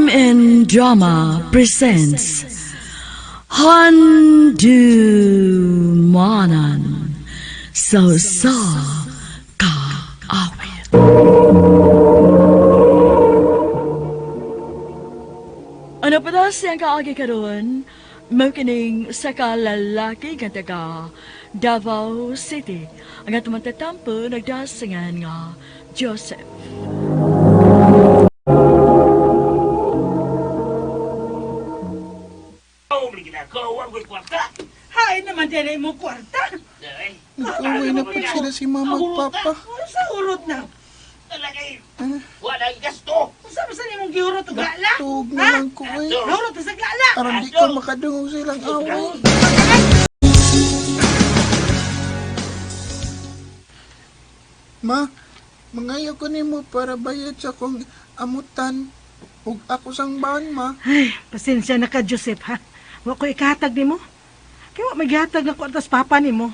Crime and Drama presents Handumanan So Ka Awit. Ano pa daw siyang kaagi karoon? Makining sa kalalaki nga taga Davao City. Ang atong matatampo nagdasangan nga Joseph. Hay naman din ay mo kwarta. Nag-away na po sila si mama at papa. Sa urot na. Talagay. Walang gasto. Saan sa nimong giurot o gala? Tug na lang ko eh. Giurot sa gala. Parang di ko makadungog silang away. Ma, mangayo ko nimo para bayad sa kong amutan. Ug ako sang baon, ma. Ay, pasensya na ka, Joseph, ha? Wa ko ikahatag ni mo. Kaya wa maghatag na ko atas papa ni mo.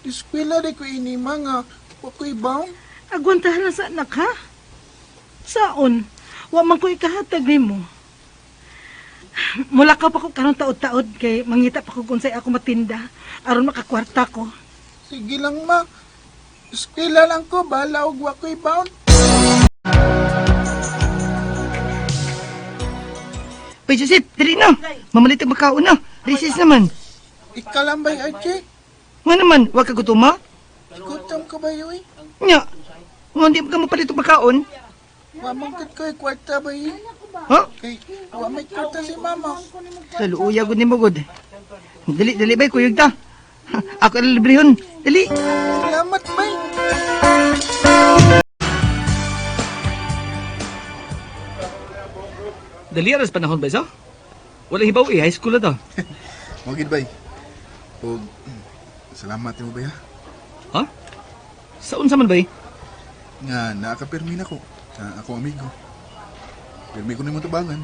Eskwela di ko ini, ma, nga. Wa ko'y baon. Agwantahan na sa anak, ha? Saon? Wa man ko ikahatag ni mo. Mula ka pa ko karong taod-taod kay mangita pa ko kung sa'y ako matinda. Aron makakwarta ko. Sige lang, ma. Eskwela lang ko, bala og wa ko'y baon. Uy, Joseph, dali na. Mamalit ang makaon na. Recess naman. Ikalambay, Archie. Nga naman, wag ka gutuma. Gutom ka ba, yoy? Nga, nga hindi ka mapalit ang makaon. Wa mangkot ko'y kwarta ba, yoy? Ha? Kay, wa may kwarta si mama. Sa luuya gud ni mo gud. Dali, dali bay, kuyog ta. Ako ang librehon. Dali. Salamat, bay. Dali, aras panahon ba isa? Walang hibaw eh, high school na to. Magid, bay. O, salamat mo, bay, ha? Ha? Saon sa man bay? Nga, nakapirmi na ko sa akong amigo. Pirmi ko na mo tabangan.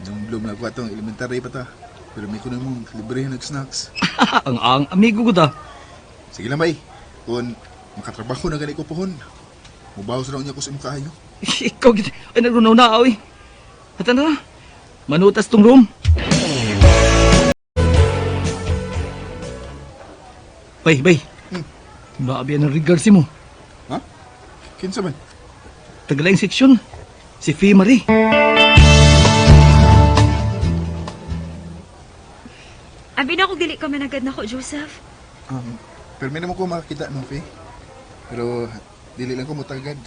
Dumblom na ko atong elementary pa ta. Pirmi ko na mo libre ng snacks. ang amigo ko ta. Sige lang, bay. Kung makatrabaho na gani ko pohon, mubawas raw niya ko sa imong kahayo. Ikaw gid. Ay, narunaw na awi. Hata na. Manutas tong room. Bay. Maabi ang regards mo. Ha? Kinsa man? Tagalayang seksyon. Si Fee Marie. Abi na kung dili ka managad na ko, Joseph. Pirmi na mo ko makakita mo, Faye. Pero, dili lang ko mutagad.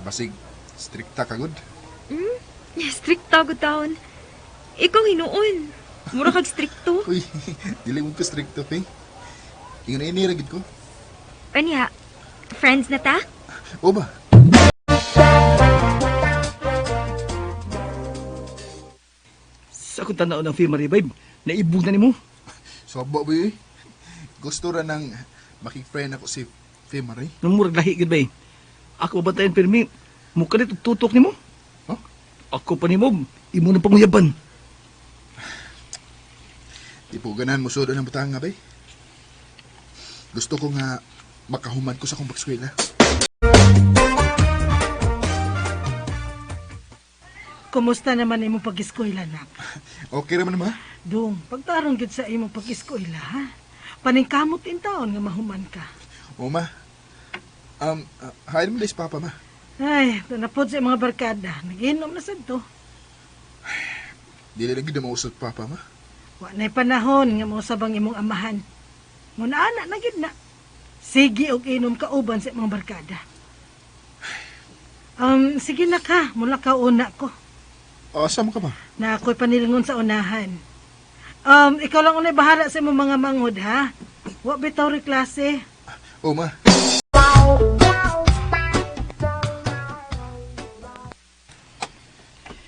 Basig, strikta ka good. Stricta ko taon. Ikaw hinuon. Mura kag stricto. Uy, dili mo ko strikto, Faye. Ingon na iniragid ko. Anya, friends na ta? O ba? Sa akong tanaw ng Fee Marie, babe. Naibog na ni mo. Sobo, boy. Gusto ra nang makik-friend ako si Faye Marie. Nang murag lahi gid bay. Ako batayan pirmi. Mukha nito tutok ni mo. Huh? Ako pa ni mo. Imo ng panguyaban. Di po ganan mo sudo ng butang nga, bay. Gusto ko nga makahuman ko sa akong bagskwela. Kumusta naman imong pag-eskwela, nak? Okay naman naman, ha? Dong, pagtarong gid sa imong pag-eskwela, ha? Paningkamot in taon nga mahuman ka. O, ma. Hain mo na si Papa, ma. Ay, tanapod sa mga barkada. Nag-inom na sad to. Dili lagi na mausap Papa, ma. Wa na'y panahon nga mo sabang imong amahan. Ngun ana na gid na. Sige og inom ka uban sa mga barkada. Sige na ka, mula ka una ko. Asam ka ba? Na ako'y panilingon sa unahan. Ikaw lang unay bahala sa imong mga mangod, ha? Wa bitaw ri klase. O, ma.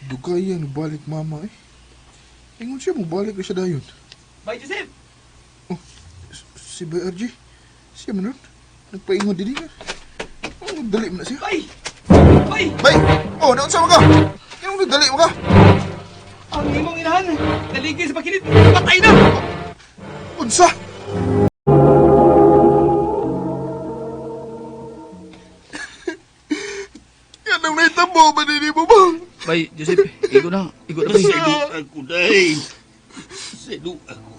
Dugay yan, balik mama eh. Ingon siya, balik na siya dayon. Bay, Joseph! Si Bay RJ, siya man nun. Nagpaingon din niya. Dali mo na siya. Bay! Bay! Bay! Oh, naon sa ka? Yung nagdali mo ka? Ang imong inahan. Naligay sa pakinit. Patay na! Unsa? Anong naitabo ba din mo ba? Bay, Joseph, igo na bay. Sedu ako, day. Sedu ako.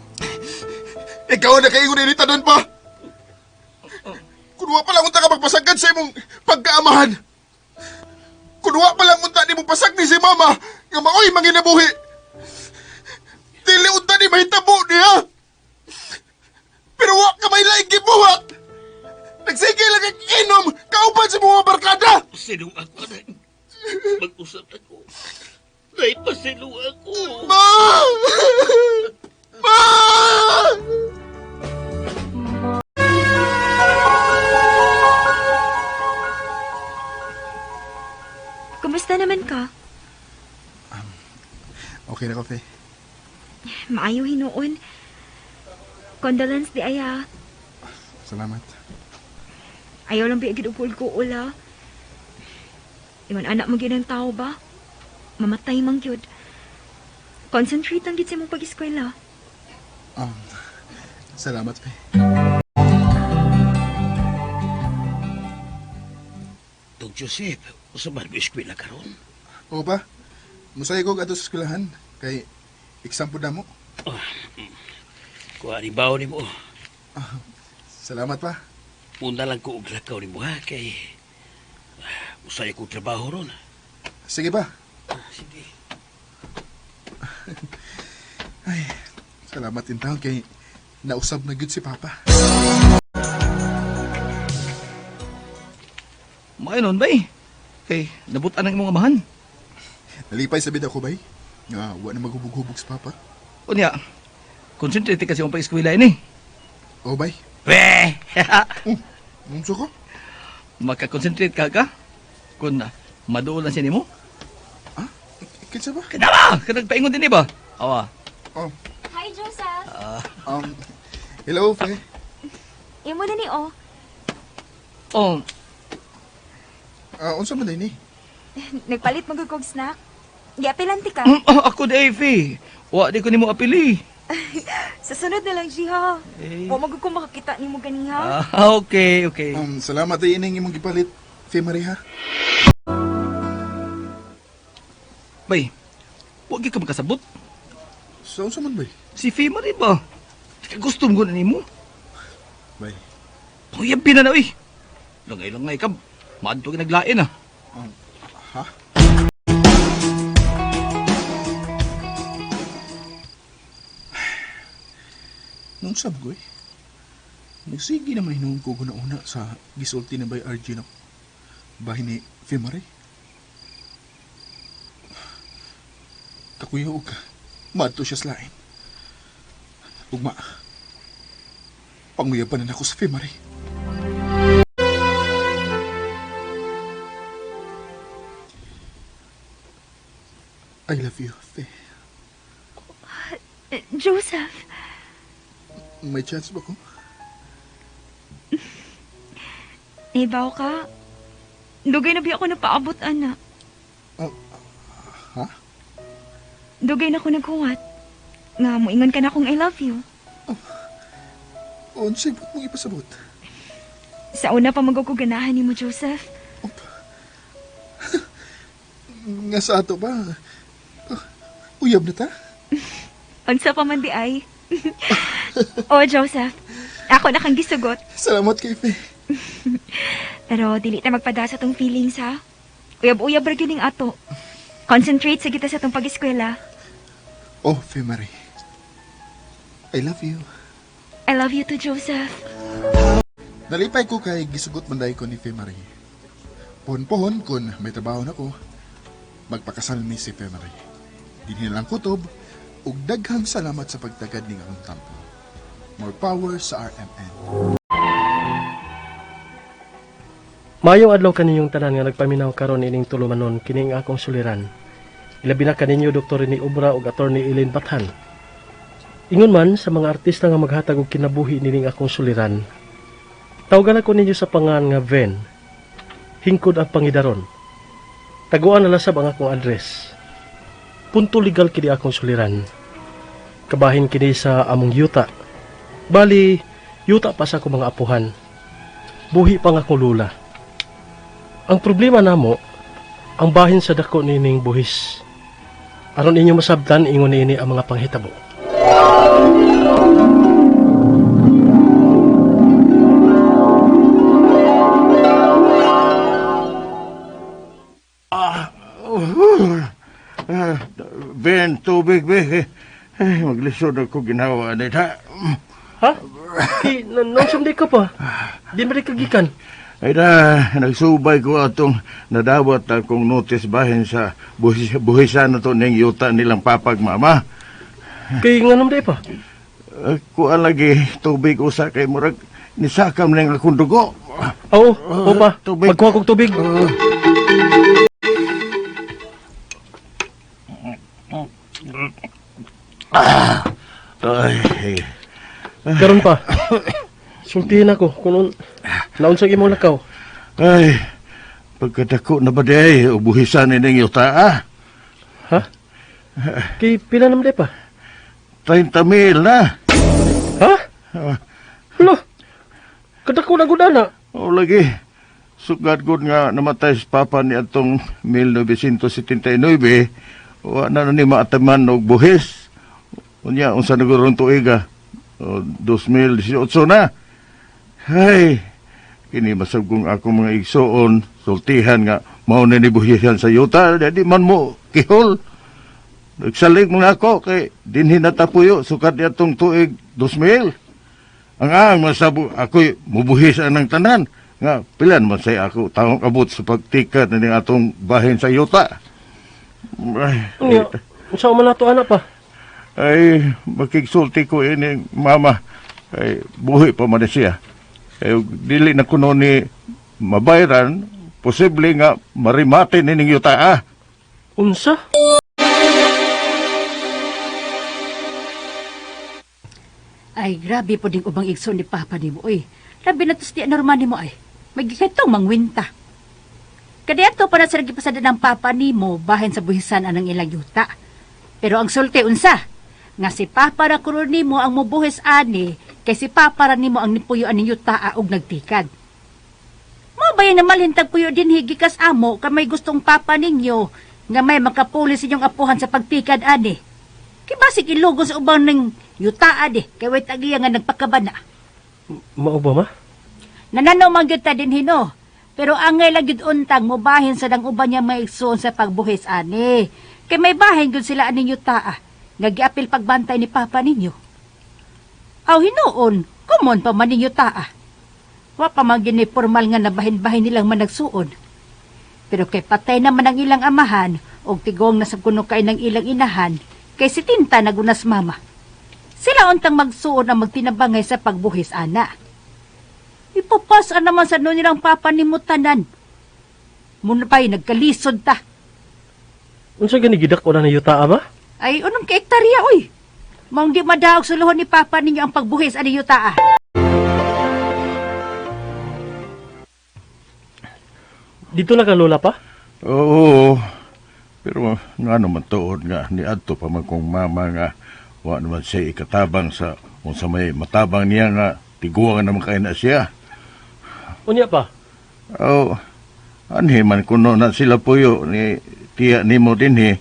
Ikaw na kayo ni tanan pa. Kunwa pa lang unta ka magpasagad sa imong pagkaamahan. Kunwa pa lang unta ni mo pasag ni si mama nga maoy manginabuhi. Dili unta ni mahitabo niya. Pero wa ka may laing gibuhat. Nagsige lang ang inom kauban sa mga barkada. Sedu ako, day. Mag-usap ako. Day, pasilu ako. Ma! Ma! Kumusta naman ka? Okay na, Kape. Maayo hinuon. Condolence di aya. Salamat. Ayaw lang biya gidugol ko ula. Ingon anak mo gyud ang tao ba? Mamatay man gyud. Concentrate ang gid sa imong pag-eskwela. Salamat, Pe. Dong Joseph, usaban mo eskwela karon. Oo ba? Musaya ko ato sa eskwelahan. Kay exam po na mo. Kuha ni bawo ni mo. Salamat pa. Muna lang ko og lakaw ni mo ha, kay... Musaya ko trabaho ron. Sige ba? Sige. Ay, salamat din taon kay nausab na good si Papa. Mainon bay. Kay nabutan ang imong amahan. Nalipay sa bida ko, bay. Nga, wa na maghubog-hubog si Papa. Unya, concentrate kasi ang pag-eskwela ini. Oo, bay. Weh! Nunso ko? Maka-concentrate ka? Kung maduol lang siya nimo. Kinsa ba? Kadama! Kanagpaingon din ba? Awa. Oh, Hi, Joseph. hello, Fe. Imo na ni oh. Oh, Unsa man din ni? Nagpalit magugog snack. Giapilanti ka. ako di Fe. Wa di ko nimo apili. Sa sunod na lang, Jiha. Eh. Wa magug ko makakita nimo ganiha. Okay. Salamat din ining imong gipalit, Fe Maria. Bay, wag ka makasabot. So, unsa man, bay? Si Fee rin ba? Gusto mo na nimo. Bay. Pangyabi na na, uy. Langay ka. Maadto ka naglain, ah. Ha? Nung sab ko eh. Nagsigi naman hinuong ko una sa gisulti na bay RG na bahay ni Femare. Kakuya og maadto siya sa lain. Ugma. Panguyaban na ako sa Femare. I love you, Fe. Joseph, May chance ba ko? ibaw ka. Dugay na biya ako napaabot, ana. Ha? Dugay na ako naghuwat. Nga, moingon ka na akong I love you. Unsay ba't mong ipasabot? Sa una pa magkukuganahan ni mo, Joseph. Nga sa ato ba? Uyab na ta? Unsa pa man di ay. Oh, Joseph. Ako na kang gisugot. Salamat kay Fe. Pero dili ta magpadasa tong feelings, ha? Uyab-uyab ra gyud ning ato. Concentrate sa kita sa tong pag-eskwela. Oh, Fe Marie. I love you. I love you too, Joseph. Nalipay ko kay gisugot manday ko ni Fe Marie. Pohon-pohon kun may trabaho na ko, magpakasal mi si Fe Marie. Dinilang kutob, ug daghang salamat sa pagtagad ning akong tampo. More power sa RMN. Mayong adlaw kaninyong tanan nga nagpaminaw karon ining tulumanon kining akong suliran. Ilabi na kaninyo Dr. ni Obra ug Attorney Eileen Bathan. Ingon man sa mga artista nga maghatag og kinabuhi nining akong suliran. Tawagan ako ninyo sa pangan nga Ven. Hingkod ang pangidaron. Taguan na lasab ang akong address. Punto legal kini akong suliran. Kabahin kini sa among yuta. Bali, yuta pa sa akong mga apuhan. Buhi pa nga akong lula. Ang problema namo, ang bahin sa dako nining buhis. Aron inyo masabtan ingon niini ang mga panghitabo. Ben, tubig, be. Ay, maglisod ako ginawa na ita. Ha? Nansam di ka pa. Di mo rin kagikan. Ay na, nagsubay ko atong nadawat akong notice bahin sa buhisan na to ng yuta nilang papagmama. Kay nga di pa. Kuan lagi tubig usa kay murag nisakam ng akong dugo. Oo, oo pa. Tubig. Magkuha kong tubig. Ay, Karon pa. Sultihin ako kung naunsang imong lakaw. ay, pagkadako na ba day, ubuhisan ni ng yuta, ah? Ha? Kay pila naman di pa. 30,000 na. Ha? Lo, kadako na gud ana. O lagi, sugad gud nga namatay sa papa ni atong 1979, wa na ni maataman og buhis. Unya, unsa nagurong tuiga? 2018 na. Ay, kini masabgong ako mga igsoon, sultihan nga, mao na ni buhisan sa yuta, di man mo kihol. Nagsalig mo na ako, kay dinhin na tapuyo, sukat atong tuig 2000. Ang masabo, ako'y mubuhis ang tanan. Nga, pilan man say ako, taong abot sa pagtikat na atong bahin sa yuta. Unya, unsa man nato ana pa? Ay, makigsulti ko ini, mama. Ay, buhi pa man siya. Ay, dili na kuno ni mabayran, posible nga marimate ni ning yuta, ah. Unsa? Ay, grabe po ding ubang igso ni Papa ni mo, oy. Labi na tos di normal ni mo, ay. Magkikitong mangwinta. Kadayato para sa nagipasada ng Papa ni mo, bahin sa buhisan anang ilang yuta. Pero ang sulti, unsa? Nga si Papa ra kuror ni mo ang mubuhis ani, kay si Papa ra ni mo ang nipuyo aning yuta og nagtikad. Mo ba yung namalintag puyo din higikas amo, ka may gustong Papa ninyo, nga may makapulis inyong apuhan sa pagtikad ani. Kay basig ilugo sa ubang ng yuta adi, kay way tagiya nga nagpakabana. Mao ba ma? Nananaw man gyud ta din hino. Pero angay lang gyud untang mobahin sa dang uban niya may igsoon sa pagbuhis ani. Kay may bahin gyud sila aning yuta nga giapil pagbantay ni Papa ninyo. Aw hinuon, kumon pa man ninyo taa. Wa pa man gini formal nga nabahin-bahin nilang managsuon. Pero kay patay naman ang ilang amahan og tigong na sa kuno kay ng ilang inahan, kay si Tinta nagunas mama. Sila untang magsuon ang magtinabangay sa pagbuhis ana. Ipapasa naman sa no nilang Papa ni Mutanan. Muna pa'y nagkalisod ta. Unsa gani gidak ko na yuta ba? Ay, unong kaektarya, oy. Maong di madaog sa luhon ni Papa ninyo ang pagbuhis ani yuta. Dito na ka lola pa? Oo, pero nga naman tuod nga, ni adto pa man kong mama nga, wa naman siya ikatabang sa, kung sa may matabang niya nga, tiguan naman kayo na siya. Unya pa? Oh, anhi man kuno na sila puyo ni tiya ni mo din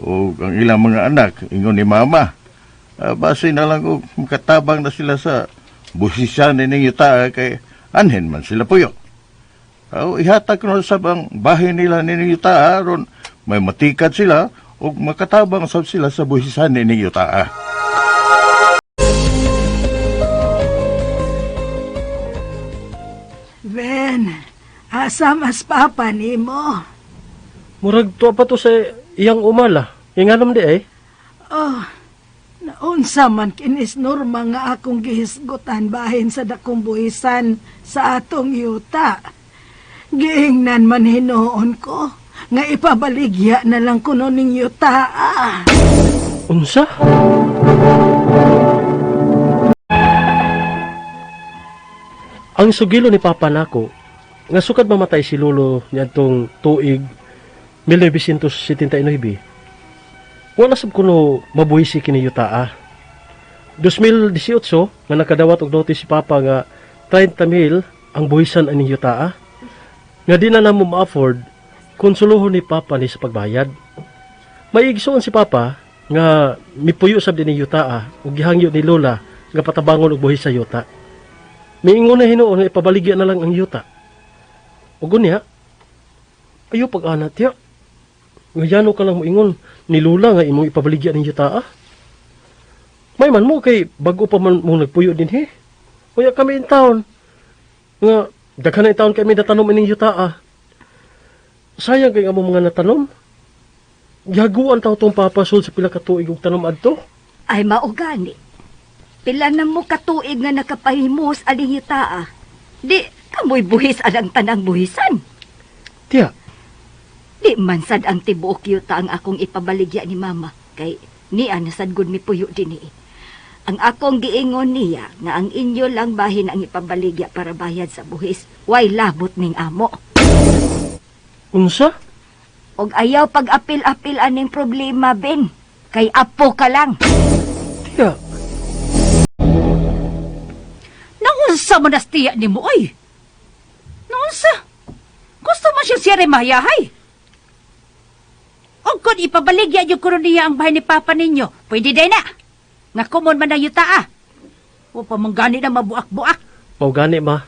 o ang ilang mga anak, ingon ni mama. Base na lang og makatabang na sila sa busisan ni yuta kay anhin man sila puyo. Ihatag ko na sa bang bahay nila ni yuta ron may matikad sila o makatabang sab sila sa busisan ni yuta. Ben, asa mas Papa ni mo? Murag tuwa pa to sa iyang umala. Inganom di eh. Oh, naunsa man kinis norma nga akong gihisgutan bahin sa dakong buhisan sa atong yuta. Giingnan man hinoon ko nga ipabaligya na lang kuno ning yuta. Unsa? Ang sugilo ni Papa nako, nga sukad mamatay si Lolo niadtong tuig 1979. Wala sab kuno mabuhisi kini yuta. 2018 nga nakadawat og notice si Papa nga 30,000 ang buhisan ani yuta. Nga di na namo ma-afford konsuluhon ni Papa ni sa pagbayad. May igsoon si Papa nga mipuyo sab din ni yuta ug gihangyo ni Lola nga patabangon og buhi sa yuta. Miingon na hinuon nga ipabaligya na lang ang yuta. Ug unya, ayo pag-ana tiya. Ngayano ka lang moingon ni Lola nga imong ipabaligya ning yuta. May man mo kay bago pa man mo nagpuyo din he. Uya kami in town. Nga daghan na in town kami natanom ining yuta. Sayang kay among mga natanom. Yaguan taw tong papasol sa pila ka tuig og tanom adto. Ay maugani. Pila na mo katuig nga nakapahimos aling yutaa. Di kamoy buhis alang tanang buhisan. Tiya, Di man sad ang tibuok yuta ang akong ipabaligya ni mama. Kay niya nasad gud mi puyo dinhi. Ang akong giingon niya nga ang inyo lang bahin ang ipabaligya para bayad sa buhis. Way labot ning amo. unsa? Og ayaw pag-apil-apil aning problema, Ben. Kay apo ka lang. Tiya, Naunsa man as tiya ni mo, oy? Naunsa? Gusto man siya siya remayahay. O kung ipabaligya yung niya ang bahay ni Papa ninyo, pwede din na. Nga kumon man na yuta, O pa mong gani na mabuak-buak. mao gani ma.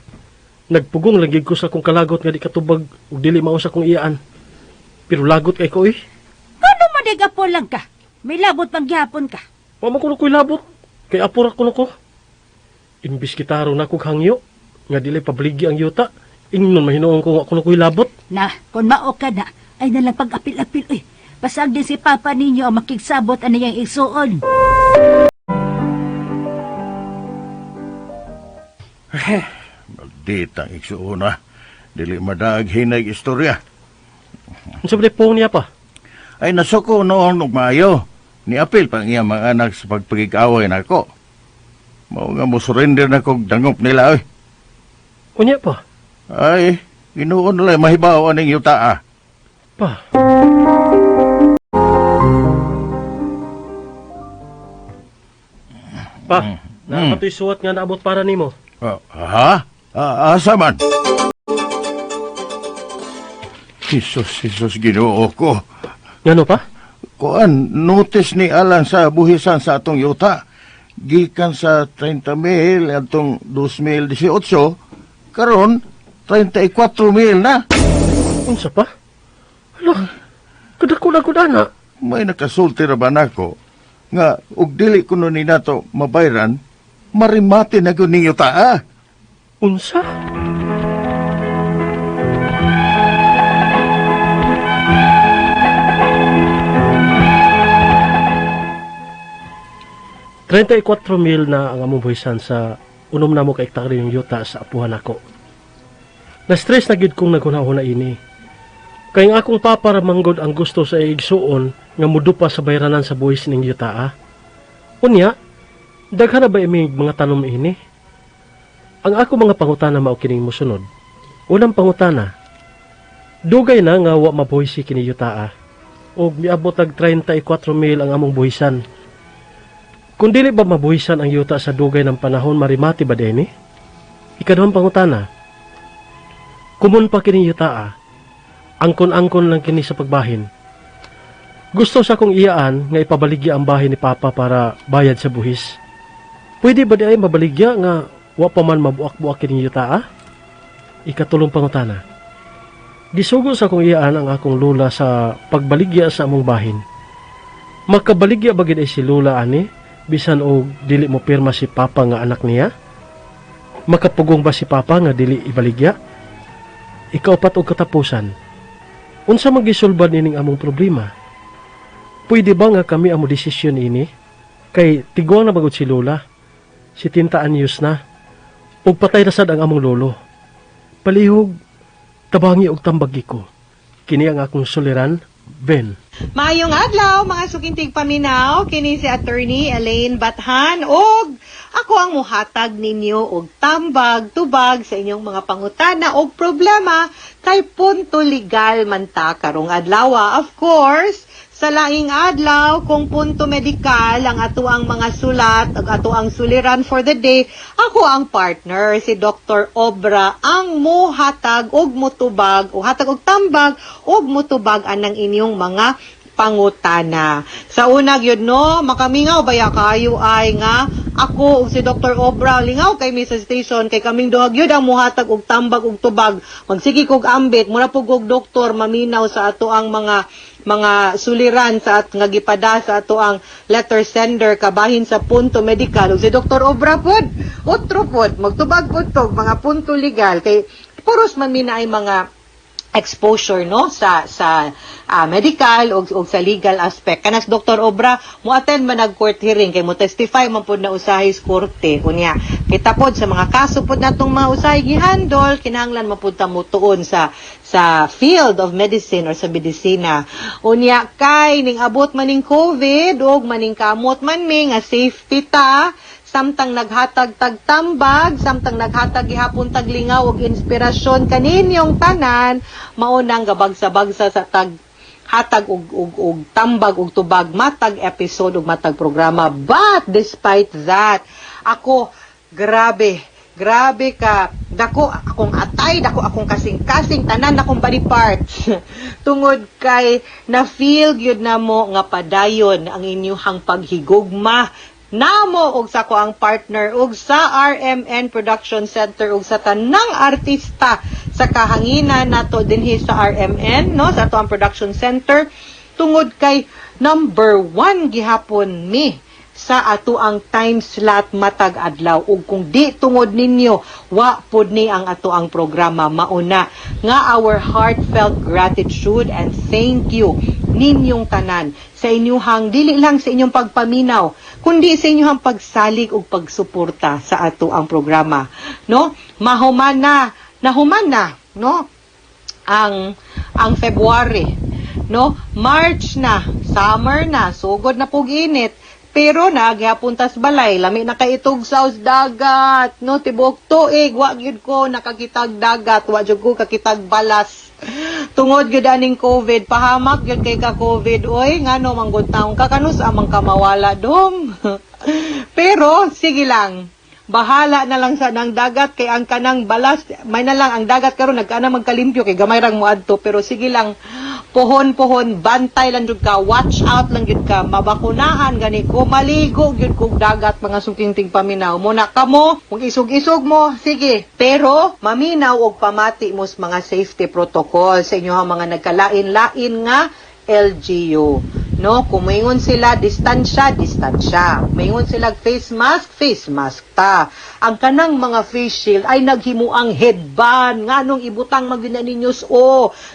Nagpugong lagi ko sa akong kalagot nga di katubag ug dili mao sa akong iyaan. Pero lagot kay ko eh. Ano madigapo lang ka? May labot pang gihapon ka. Wa man kuno ko'y labot. Kay apura kuno ko. Imbis kitaro na kog hangyo nga dili pabaligya ang yuta. Ingnon mahinuon ko nga kuno ko'y labot. Na, kung mao ka na, ay nalang pag-apil-apil, Pasag din si Papa ninyo ang makigsabot ano yung igsuon. Maldita ang igsuuna. Dili madaag hinay istorya. Unsa ba pong niya pa? Ay nasuko noon og maayo. Ni apil pang iya mga anak sa pagpagig-away nako. Mao nga mo surrender na kog dangop nila oy. Unya pa? Ay, ginuon nila mahibaw aning yuta. Pa. Pa, napatoy suwat nga naabot para nimo. Ha? Asa man? Jesus, Ginoo ko. Ngano pa? Kuan, notice ni Alan sa buhisan sa atong yuta. Gikan sa 30,000 atong 2018, karon 34,000 na. Unsa pa? Hala, kadako na ko na. May nakasulti ra ba nako nga ug dili kuno ni nato mabayran, marimati na gyud ning yuta. Unsa? $34,000 na ang among buhisan sa unom na mo ka hektarya yung yuta sa apuhan ako. Na-stress na gid kong naghunahuna ini. Kay ang akong papa ramanggod ang gusto sa igsuon nga mudupa sa bayranan sa buhis ning yuta. Unya, daghan na ba imig mga tanom ini? Ang ako mga pangutana mao kining mosunod. Unang pangutana, dugay na nga wa mabuhisi kini yuta. Og miabot og 34,000 ang among buhisan. Kung dili ba mabuhisan ang yuta sa dugay ng panahon, marimati ba din eh? Ikaduhang pangutana, kumun pa kini yuta, angkon-angkon lang kini sa pagbahin. Gusto sa kong iyaan nga ipabaligya ang bahay ni Papa para bayad sa buhis. Pwede ba di ay mabaligya nga wa pa man mabuak-buak kini yuta? Ikatulong pangutana, gisugo sa kong iyaan ang akong lula sa pagbaligya sa among bahin. Makabaligya ba gid ay si lula ani? Bisan og dili mo pirma si Papa nga anak niya? Makapugong ba si Papa nga dili ibaligya? Ikaupat og katapusan. Unsa magisulbad nining among problema? Pwede ba nga kami amo desisyon ini? Kay tiguang na bagod si Lola. Si 30 anyos na. Ug patay na sad ang among lolo. Palihog, tabangi og tambagi ko. Kini ang akong suliran, Ben. Maayong adlaw mga sukintig paminaw, kini si Attorney Elaine Bathan og ako ang muhatag ninyo og tambag tubag sa inyong mga pangutana og problema kay punto legal man ta karong adlaw. Of course, sa laing adlaw kung punto medikal ang ato ang mga sulat ug ato ang suliran for the day, ako ang partner si Dr. Obra ang mohatag og mutubag o hatag og tambag og mutubag anang inyong mga pangutana. Sa una gyud no, makamingaw baya kayo ay nga ako ug si Dr. Obra lingaw kay Mrs. Station kay kaming duha gyud ang muhatag og tambag ug tubag. Magsige kog ambit mura pug og doktor maminaw sa ato ang mga suliran sa at nga gipada sa ato ang letter sender kabahin sa punto medikal ug si Dr. Obra pod otro pod magtubag pod tog mga punto legal kay puros man mina ay mga exposure no sa medical o sa legal aspect kanas Dr. Obra mo attend man nag court hearing kay mo testify man pud na usahay sa korte kunya kita pod sa mga kaso pod natong mga usahay gihandle kinahanglan man pud ta mo tuon sa field of medicine or sa medisina unya kay ning abot maning COVID ug maning kamot man mi nga safety ta samtang naghatag tagtambag, samtang naghatag gihapon taglingaw og inspirasyon kaninyong tanan, maunang gabagsa-bagsa sa hatag og tambag og tubag matag episode ug matag programa. But despite that, ako grabe ka dako akong atay, dako akong kasing-kasing tanan akong body parts. Tungod kay na feel gyud namo nga padayon ang inyong paghigugma namo og sa ko ang partner og sa RMN Production Center og sa tanang artista sa kahanginan nato dinhi sa RMN no sa ato ang production center tungod kay number 1 gihapon mi sa ato ang time slot matag adlaw ug kung di tungod ninyo wa pud ni ang ato ang programa mauna nga our heartfelt gratitude and thank you ninyong tanan sa inyong dili lang sa inyong pagpaminaw kundi sa inyong pagsalig ug pagsuporta sa ato ang programa no nahuman na no ang February no March na summer na sugod na pug init pero naghapon tas balay lami na kay itog sa dagat no tibuok tuig wa gyud ko nakakitag dagat wa jud ko kakitag balas tungod gyud aning COVID pahamak gyud kay ka COVID oy ngano manggod taong ka kanus amang kamawala dom pero sige lang bahala na lang sa nang dagat kay ang kanang balas may na lang ang dagat karon nagkana magkalimpyo kay gamay rang moadto pero sige lang pohon bantay lang jud ka watch out lang jud ka mabakunahan gani ko maligo jud kog dagat mga sukinting paminaw mo na kamo kung isog-isog mo sige pero maminaw og pamati mo sa mga safety protocol sa inyo mga nagkalain-lain nga LGU no kumingon sila distansya kumingon sila face mask ta ang kanang mga face shield ay naghimuang headband nganong ibutang magina ninyo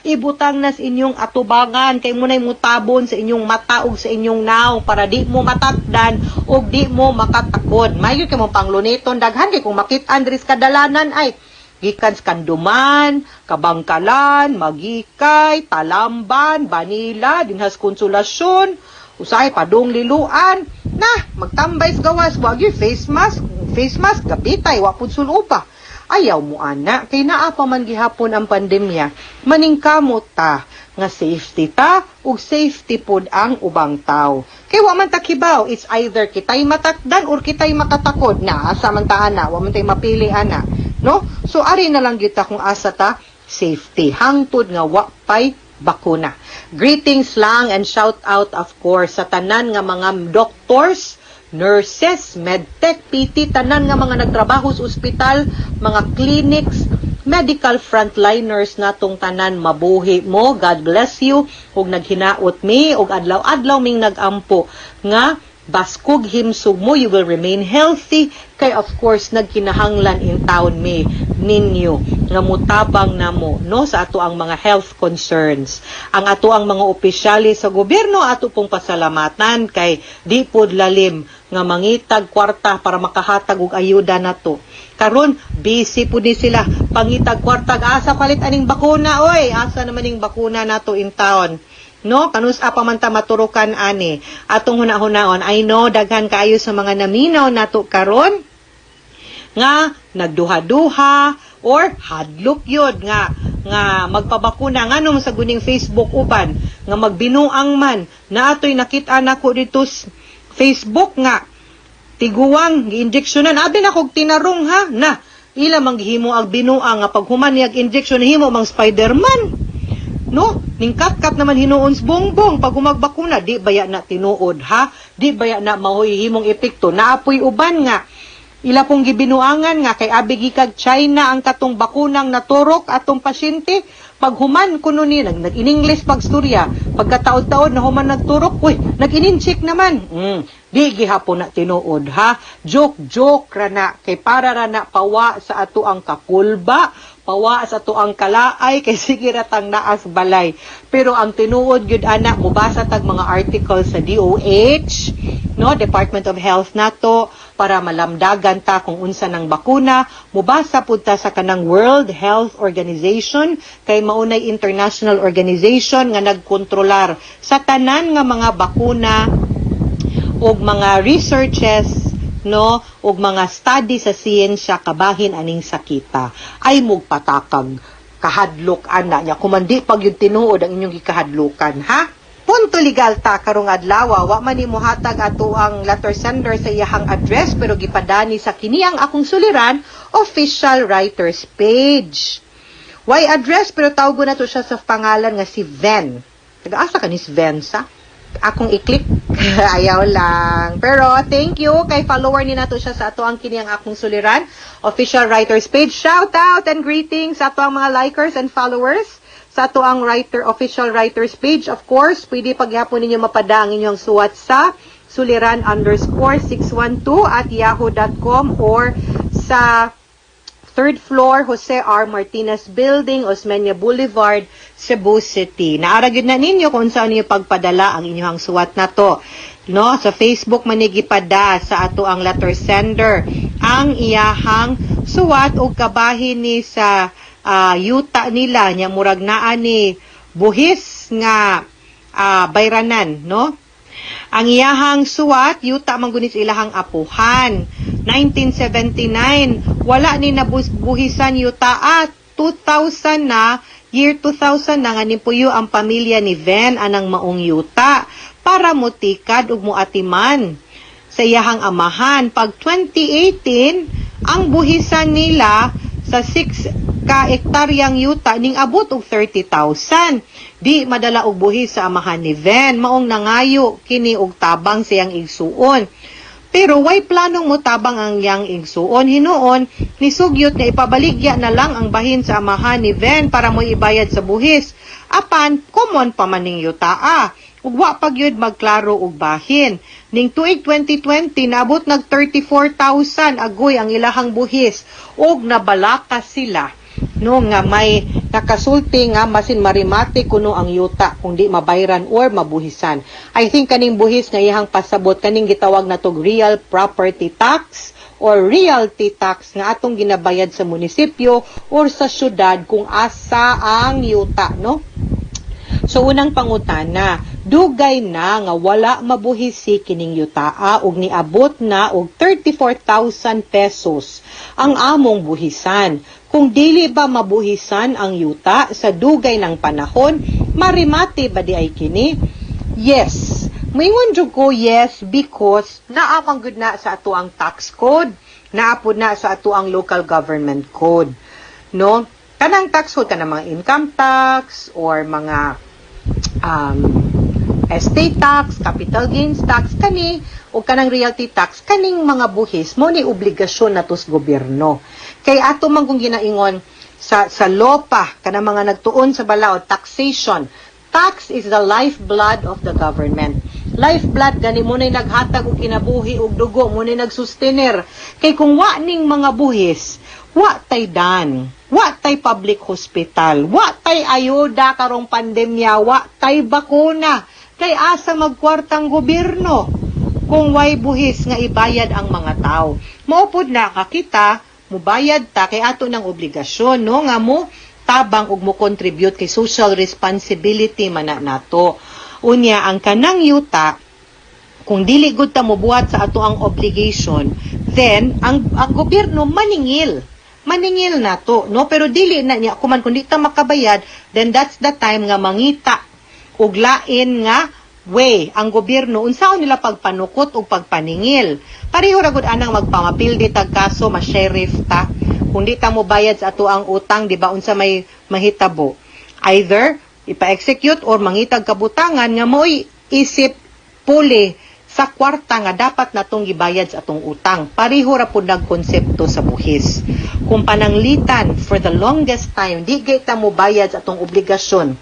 ibutang nas inyong atubangan kay munay mutabon sa inyong mata ug sa inyong naong para di mo matakdan ug di mo makatakod mayo kay mo pangluniton daghan kay kung makit-an diri sa kadalanan ay gikan sa Kanduman, Kabangkalan, Magikay, Talamban, Banila, Dinhas Konsolasyon, usahay padung liluan, na magtambay sa gawas, wag yung face mask, gapitay, wapod sulupa. Ayaw mo ana, kay naa pa man gihapon ang pandemya, maningkamot ta, nga safety ta, ug safety pod ang ubang tao. Kay wa man takibaw, it's either kitay matakdan or kitay makatakod na, asa man ta ana, wa man tay mapili ana. No? So, ari na lang kita kung asa ta, safety. Hangtod nga wapay bakuna. Greetings lang and shout out of course sa tanan nga mga doctors, nurses, medtech, PT, tanan nga mga nagtrabaho sa ospital, mga clinics, medical frontliners natong tanan mabuhi mo. God bless you. Ug naghinaot mi, ug adlaw-adlaw ming nagampo nga baskog himsog mo, you will remain healthy. Kay of course, nagkinahanglan in town mi ninyo nga mutabang na mo no, sa ato ang mga health concerns. Ang ato ang mga opisyali sa gobyerno, ato pong pasalamatan kay di pod lalim nga mangitag kwarta para makahatag og ayuda nato. Karon busy pud ni sila pangitag kwarta, asa palit aning bakuna, oy, asa naman ning bakuna nato in town. No, kanus apa man ta maturukan ani atong hunahunahon. I know daghan kaayo sa mga naminaw nato karon nga nagduha-duha or hadlok yun nga magpabakuna nganong sa guning Facebook uban nga magbinuang man na ato'y nakita nako dito sa Facebook nga tiguang gi-injeksyonan abi na kog tinarong ha na ila manghimo ag binuang nga paghuman niya injection himo mang Spider-Man no ning kat naman hinuon sa bongbong pag humagbakuna di baya na tinuod ha di baya na mahoy himong epekto naapoy uban nga ila pong gibinuangan nga kay abigi kag China ang katong bakunang naturok atong pasyente paghuman kuno ni nag-in-English pagstorya pagkataod-taod na human nagturok uy nag-in-check naman di gihapon na tinuod ha joke ra na kay para ra na pawa sa ato ang kakulba pawa sa ato ang kalaay kay sige ra tang naas balay pero ang tinuod gyud ana mubasa tag mga articles sa DOH no Department of Health nato para malamdagan ta kung unsa ng bakuna mubasa pud ta sa kanang World Health Organization kay maunay international organization nga nagkontrolar sa tanan nga mga bakuna og mga researches no og mga study sa siyensya kabahin aning sakita ay mugpatakag kahadlok ana nya kumandi pag yung tinuod ang inyong gikahadlukan ha punto legal ta karong adlaw wa man nimo hatag ato ang letter sender sa iyahang address pero gipadani sa kini ang akong suliran official writers page why address pero tawgo na to siya sa pangalan nga si Ven taga-asa ka ni Vensa akong i-click ayaw lang pero thank you kay follower ni nato siya sa ato ang kini ang akong suliran official writers page shout out and greetings sa ato ang mga likers and followers sa ato ang official writers page of course pwede pagyapon ninyo mapada ang inyong suwat sa suliran_612@yahoo.com or sa 3rd floor, Jose R. Martinez Building, Osmeña Boulevard, Cebu City. Naaragid na ninyo kung saan niyo pagpadala ang inyong suwat na to. No, sa Facebook manigipada sa ato ang letter sender ang iyahang suwat o kabahin ni sa yuta nila nya murag naa ni buhis nga bayranan, no? Ang iyahang suwat, yuta manggunis ilahang apuhan. 1979, wala ni nabuhisan yuta at 2000 na, year 2000 na nga nipuyo ang pamilya ni Ven anang maong yuta para mutikad ug muatiman sa iyahang amahan. Pag 2018, ang buhisan nila sa 6 ka ektaryang yuta ning abot og 30,000. Di madala og buhis sa amahan ni Ven, maong nangayo kini og tabang siyang igsuon. Pero way planong mo tabang ang yang igsuon hinuon ni sugyot na ipabaligya na lang ang bahin sa amahan ni Ven para mo ibayad sa buhis. Apan common pa man ning yuta ug wa pagyud magklaro og bahin. Ning tuig 2020 naabot nag 34,000 agoy ang ilahang buhis ug nabalakas sila no nga may nakasulti nga masin marimate kuno ang yuta kung di mabayran or mabuhisan. I think kaning buhis nga iyang pasabot kaning gitawag na tog real property tax or realty tax nga atong ginabayad sa munisipyo or sa syudad kung asa ang yuta, no? So unang pangutana, dugay na nga wala mabuhisi kining yutaa ug niabot na og 34,000 pesos ang among buhisan. Kung dili ba mabuhisan ang yuta sa dugay ng panahon, marimate ba di ay kini? Yes. Moingon jud ko yes because naamang gud na sa ato ang tax code, naapod na sa ato ang local government code. No? Kanang tax code kanang mga income tax or mga estate tax, capital gains tax kani o kanang realty tax kaning mga buhis mo ni obligasyon nato sa gobyerno. Kay ato man kung ginaingon sa LOPA kanang mga nagtuon sa balaod taxation. Tax is the lifeblood of the government. Lifeblood gani mo nay naghatag og kinabuhi og dugo mo nay nagsustener. Kay kung wa ning mga buhis, wa tay dan, wa tay public hospital, wa tay ayuda karong pandemya, wa tay bakuna. Kay asa magkwartang gobyerno kung way buhis nga ibayad ang mga tao. Maupod na kakita, mubayad ta kay ato ng obligasyon, no? Nga mo tabang ug mo contribute kay social responsibility man nato. Unya ang kanang yuta, kung dili gud ta mobuhat sa ato ang obligation, then ang gobyerno maningil nato, no? Pero dili na niya kuman kun di ta makabayad, then that's the time nga mangita ug lain nga way ang gobyerno unsaon nila pagpanukot ug pagpaningil. Pareho ra gud anang magpamapildi tag kaso ma-sheriff ta. Kung di ta mo bayad sa ato ang utang, di ba unsa may mahitabo? Either ipa-execute or mangitag kabutangan nga mo'y isip puli sa kwarta nga dapat natong gibayad sa atong utang. Pareho ra pud nagkonsepto sa buhis. Kung pananglitan for the longest time, di gay ta mo bayad sa atong obligasyon.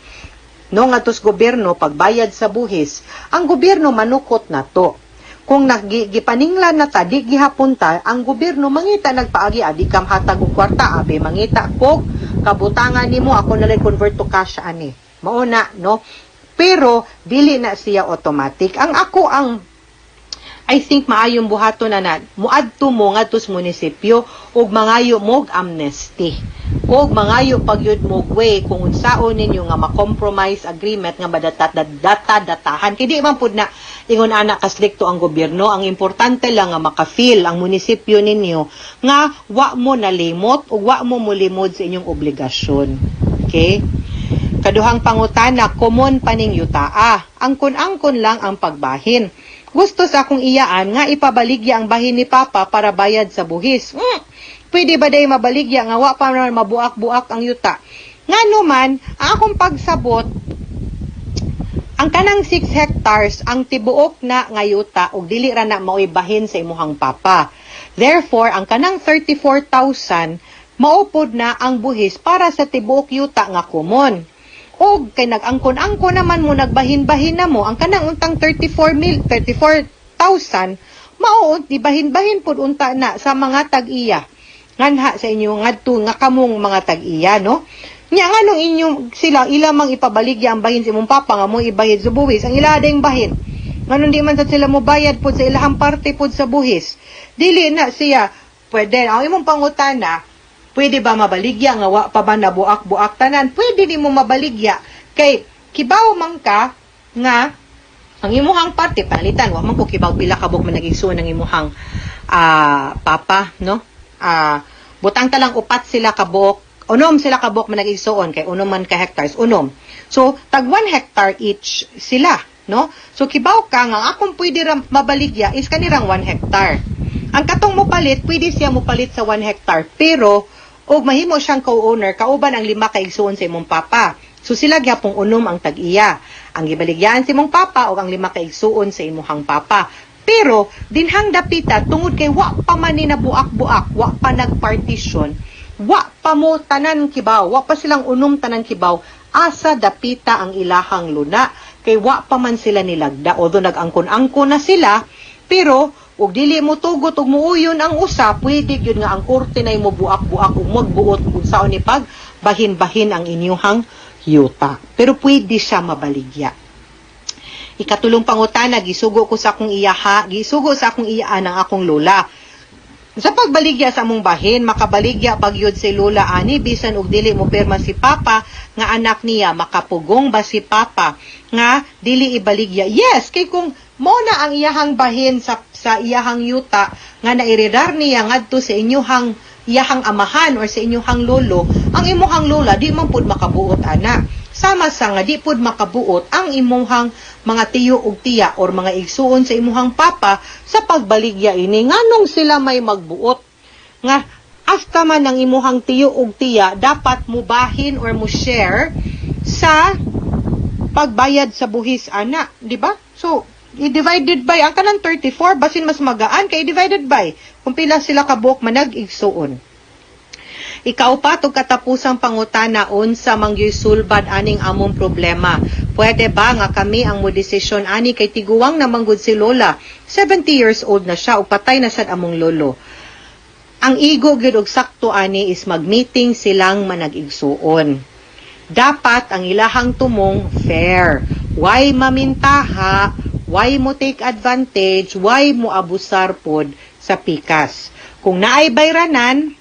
No nga tos gobyerno pagbayad sa buhis, ang gobyerno manukot na to. Kung nagipaninglan na ta, di gihapunta, ang gobyerno mangita nagpaagi, di kam hatag og kwarta, abe mangita ko, kabutangan nimo ako nalang convert to cash ani. Mauna, no? Pero, dili na siya automatic. I think maayong buhato na muadto mo nga tos munisipyo, ug mangayo mog amnesty. Ug mangayo pagyud mog way kung unsaon ninyo nga ma-compromise agreement nga datahan. Kaya di man pud na ingon anak kaslikto ang gobyerno, ang importante lang nga maka-feel ang munisipyo ninyo nga wa mo nalimot ug wa mo mulimod sa inyong obligasyon. Okay? Kaduhang pangutana, common paning yutaa. Angkon-angkon lang ang pagbahin. Gusto sa akong iyaan nga ipabaligya ang bahin ni Papa para bayad sa buhis. Pwede ba day mabaligya nga wa pa naman mabuak-buak ang yuta? Nga naman, ang akong pagsabot, ang kanang 6 hectares ang tibuok na nga yuta ug dili ra na mao'y bahin sa imuhang papa. Therefore, ang kanang 34,000 maupod na ang buhis para sa tibuok yuta nga common. Og kay nag-angkon-angkon naman mo nagbahin-bahin na mo ang kanang untang 34,000 mao di bahin-bahin pud unta na sa mga tag-iya. Nganha sa inyo ngadto nga kamong mga tag-iya, no? Nya nganong inyong sila ilamang ipabaligya ang bahin sa imong papa nga mo ibayad sa buhis ang ila dayng bahin. Nganon di man sad sila mo bayad pud sa ilahang parte pud sa buhis. Dili na siya pwede ang imong pangutana. Pwede ba mabaligya nga wa pa ba nabuak-buak tanan? Pwede di mo mabaligya kay kibaw man ka nga ang imuhang parte palitan wa man ko kibaw pila ka buok man nagigsuon ng imuhang papa, no? Butang talang upat sila ka buok, unom sila ka buok man nagigsuon kay unom man ka hectares, unom. So tag 1 hectare each sila, no? So kibaw ka nga akong pwede ra mabaligya is kanirang 1 hectare. Ang katong mo palit, pwede siya mo palit sa 1 hectare, pero og mahimo siyang co-owner, kauban ang 5 ka igsuon sa imong papa. So sila gyapong unom ang tag-iya. Ang gibaligyan sa imong papa og ang 5 ka igsuon sa imuhang papa. Pero dinhang dapita tungod kay wa pa man ni nabuak-buak, wa pa nagpartisyon, wa pa mo tanan kibaw, wa pa silang unom tanan kibaw, asa dapita ang ilahang luna kay wa pa man sila nilagda. Although nag-angkon-angkon na sila, pero ug dili mo tugot ug muuyon ang usa, pwede gyud nga ang korte nay mo buak-buak ug magbuot ug saon ni pag bahin-bahin ang inyuhang yuta. Pero pwede siya mabaligya. Ikatulong pangutana, gisugo sa akong iya ng akong lola. Sa pagbaligya sa among bahin, makabaligya pagyud si lola ani bisan og dili mo perma si papa nga anak niya, makapugong ba si papa nga dili ibaligya. Yes, kay kung mo na ang iyahang bahin sa iyahang yuta nga nairidar niya ngadto sa iyahang amahan or sa inyuhang lolo, ang imuhang lola di man pud makabuot ana. Sama sa nga di pud makabuot ang imuhang mga tiyo ug tiya or mga igsuon sa imuhang papa sa pagbaligya ini. Nganong sila may magbuot nga hasta man ang imuhang tiyo ug tiya dapat mubahin or mo share sa pagbayad sa buhis ana, di ba? So i-divided by ang kanang 34 basin mas magaan kay divided by kung pila sila kabuok manag-igsuon. Ikaw pa tog katapusang pangutana unsa mangyoy sulbad aning among problema. Pwede ba nga kami ang mo desisyon ani kay tiguwang na manggod si lola. 70 years old na siya ug patay na sad among lolo. Ang igo gyud og sakto ani is magmeeting silang manag-igsuon. Dapat ang ilahang tumong fair. Why mamintaha, why mo take advantage, why mo abusar pod sa pikas. Kung naay bayranan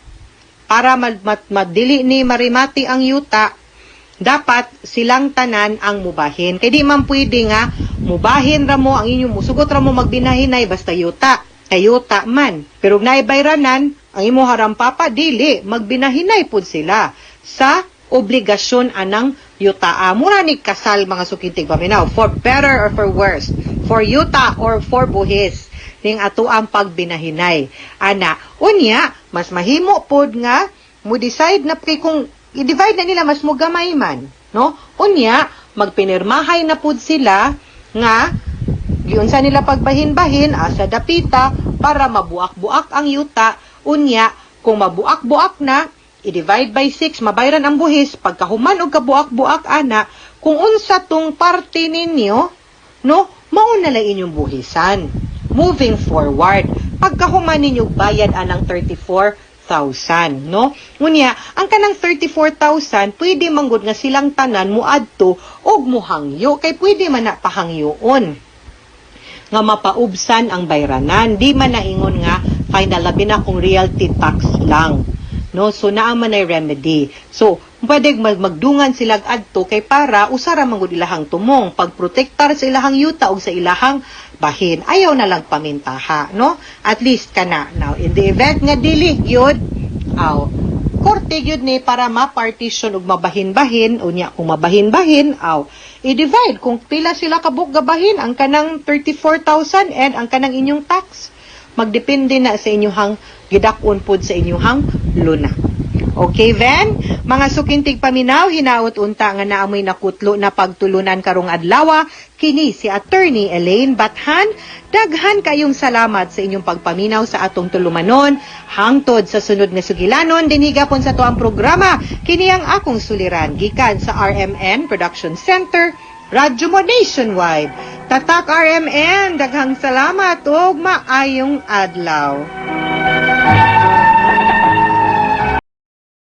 para madili ni marimati ang yuta, dapat silang tanan ang mubahin. Kaya di man pwede nga, mubahin ra mo ang inyong musugot ra mo magbinahinay basta yuta. Kay yuta man. Pero naibayranan, ang imo haram papa, dili, magbinahinay po sila sa obligasyon anang yuta. Mura ni kasal mga sukintig paminaw. For better or for worse. For yuta or for buhis. Ning ato ang pagbinahinay. Ana, unya, mas mahimo pod nga, mo decide na kung i-divide na nila mas mo gamay man. No? Unya, magpinirmahay na pod sila nga giunsa nila pagbahin-bahin asa dapita para mabuak-buak ang yuta. Unya, kung mabuak-buak na, i-divide by 6, mabayran ang buhis, pagkahuman og kabuak-buak ana, kung unsa tong parte ninyo, no, mauna lang inyong buhisan. Moving forward, pagkahuman ninyo bayad anang 34,000, no? Unya, ang kanang 34,000, pwede manggod nga silang tanan muadto og muhangyo, kay pwede man na pahangyoon nga mapaubsan ang bayranan. Di man naingon nga final labi na kung realty tax lang. No, so naa man ay remedy. So, pwede magdungan silang adto kay para usara manggod ilahang tumong pagprotektar sa ilahang yuta o sa ilahang bahin. Ayaw na lang pamintaha, no? At least kana. Now, in the event nga dili gyud, korte gyud ni para ma-partition og mabahin-bahin, unya kung mabahin-bahin, i-divide kung pila sila kabuk gabahin ang kanang 34,000 and ang kanang inyong tax. Magdepende na sa inyong gidakon pod sa inyong luna. Okay, Ven? Mga sukintig paminaw, hinaot unta nga naamoy nakutlo na pagtulunan karong adlaw, kini si Attorney Elaine Bathan. Daghan kayong salamat sa inyong pagpaminaw sa atong tulumanon. Hangtod sa sunod nga sugilanon, dinhigapon sa toang programa, kini ang akong suliran, gikan sa RMN Production Center, Radyo mo Nationwide. Tatak RMN, daghang salamat ug maayong adlaw.